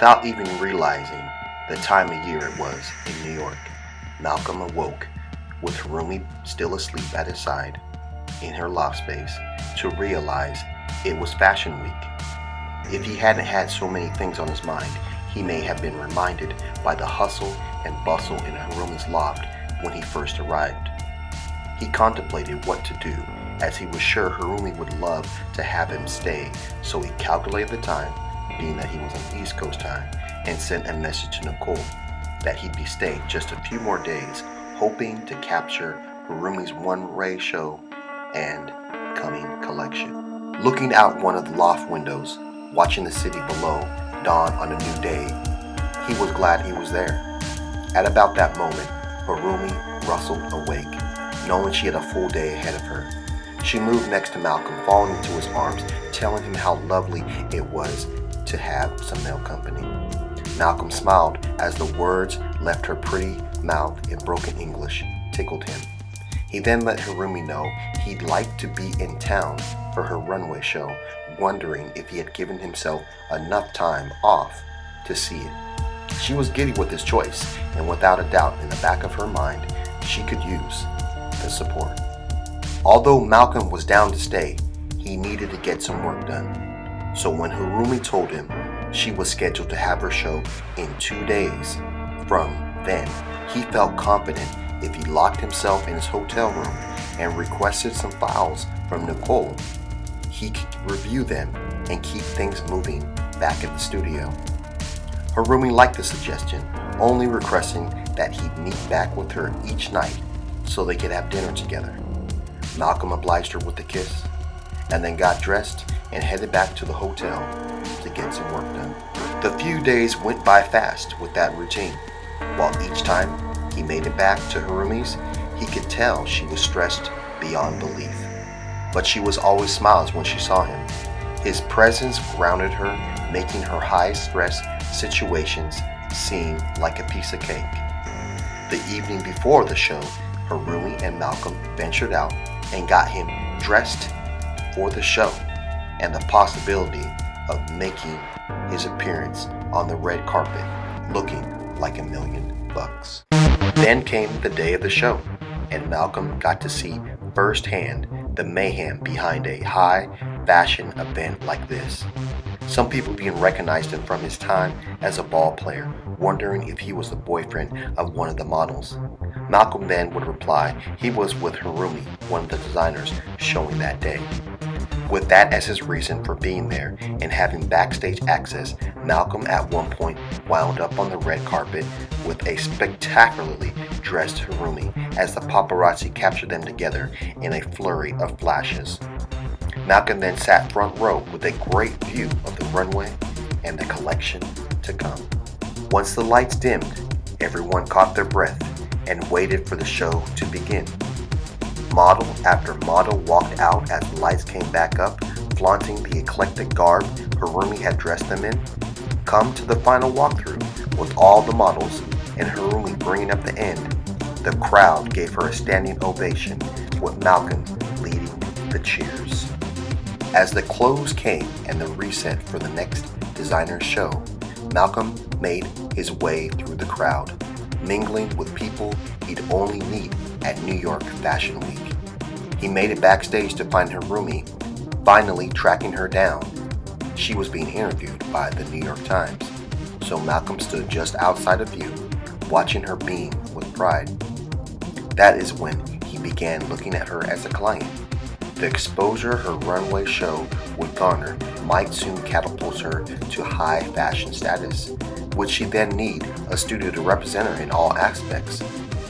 Without even realizing the time of year it was in New York, Malcolm awoke with Harumi still asleep at his side in her loft space to realize it was Fashion Week. If he hadn't had so many things on his mind, he may have been reminded by the hustle and bustle in Harumi's loft when he first arrived. He contemplated what to do, as he was sure Harumi would love to have him stay, so he calculated the time, being that he was on East Coast time, and sent a message to Nicole that he'd be staying just a few more days, hoping to capture Harumi's one-ray show and coming collection. Looking out one of the loft windows, watching the city below dawn on a new day, he was glad he was there. At about that moment, Harumi rustled awake, knowing she had a full day ahead of her. She moved next to Malcolm, falling into his arms, telling him how lovely it was to have some male company. Malcolm smiled as the words left her pretty mouth in broken English tickled him. He then let Harumi know he'd like to be in town for her runway show, wondering if he had given himself enough time off to see it. She was giddy with his choice, and without a doubt in the back of her mind, she could use the support. Although Malcolm was down to stay, he needed to get some work done. So when Harumi told him she was scheduled to have her show in 2 days from then, he felt confident if he locked himself in his hotel room and requested some files from Nicole, he could review them and keep things moving back at the studio. Harumi liked the suggestion, only requesting that he'd meet back with her each night so they could have dinner together. Malcolm obliged her with a kiss, and then got dressed and headed back to the hotel to get some work done. The few days went by fast with that routine. While each time he made it back to Harumi's, he could tell she was stressed beyond belief. But she was always smiles when she saw him. His presence grounded her, making her high-stress situations seem like a piece of cake. The evening before the show, Harumi and Malcolm ventured out and got him dressed for the show and the possibility of making his appearance on the red carpet looking like $1,000,000. Then came the day of the show, and Malcolm got to see firsthand the mayhem behind a high fashion event like this. Some people even recognized him from his time as a ball player, wondering if he was the boyfriend of one of the models. Malcolm then would reply he was with Harumi, one of the designers showing that day. With that as his reason for being there and having backstage access, Malcolm at one point wound up on the red carpet with a spectacularly dressed Harumi as the paparazzi captured them together in a flurry of flashes. Malcolm then sat front row with a great view of the runway and the collection to come. Once the lights dimmed, everyone caught their breath and waited for the show to begin. Model after model walked out as the lights came back up, flaunting the eclectic garb Harumi had dressed them in. Come to the final walkthrough with all the models and Harumi bringing up the end, the crowd gave her a standing ovation with Malcolm leading the cheers. As the close came and the reset for the next designer's show, Malcolm made his way through the crowd, mingling with people he'd only meet at New York Fashion Week. He made it backstage to find Harumi, finally tracking her down. She was being interviewed by the New York Times, so Malcolm stood just outside of view, watching her beam with pride. That is when he began looking at her as a client. The exposure her runway show would garner might soon catapult her to high fashion status. Would she then need a studio to represent her in all aspects?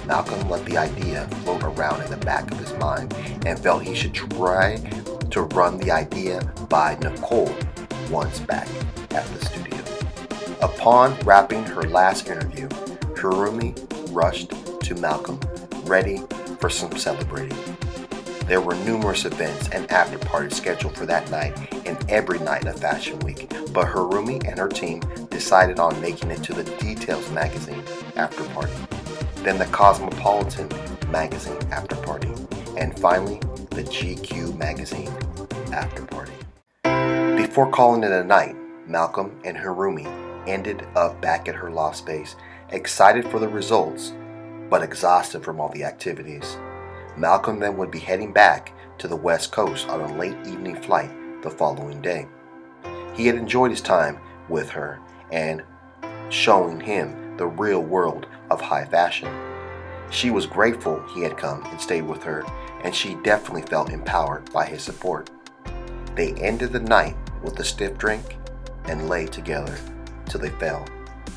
Malcolm let the idea float around in the back of his mind and felt he should try to run the idea by Nicole once back at the studio. Upon wrapping her last interview, Harumi rushed to Malcolm, ready for some celebrating. There were numerous events and after parties scheduled for that night and every night of Fashion Week, but Harumi and her team decided on making it to the Details magazine after party, then the Cosmopolitan magazine after party, and finally the GQ magazine after party. Before calling it a night, Malcolm and Harumi ended up back at her loft space, excited for the results, but exhausted from all the activities. Malcolm then would be heading back to the West Coast on a late evening flight the following day. He had enjoyed his time with her and showing him the real world of high fashion. She was grateful he had come and stayed with her, and she definitely felt empowered by his support. They ended the night with a stiff drink and lay together till they fell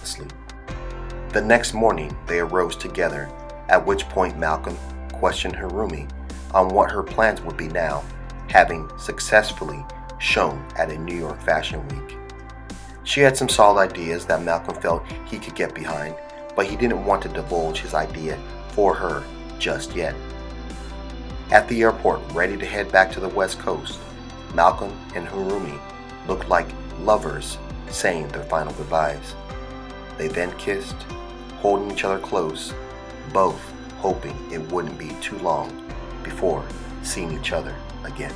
asleep. The next morning they arose together, at which point Malcolm questioned Harumi on what her plans would be now, having successfully shown at a New York Fashion Week. She had some solid ideas that Malcolm felt he could get behind, but he didn't want to divulge his idea for her just yet. At the airport, ready to head back to the West Coast, Malcolm and Harumi looked like lovers saying their final goodbyes. They then kissed, holding each other close, both hoping it wouldn't be too long before seeing each other again.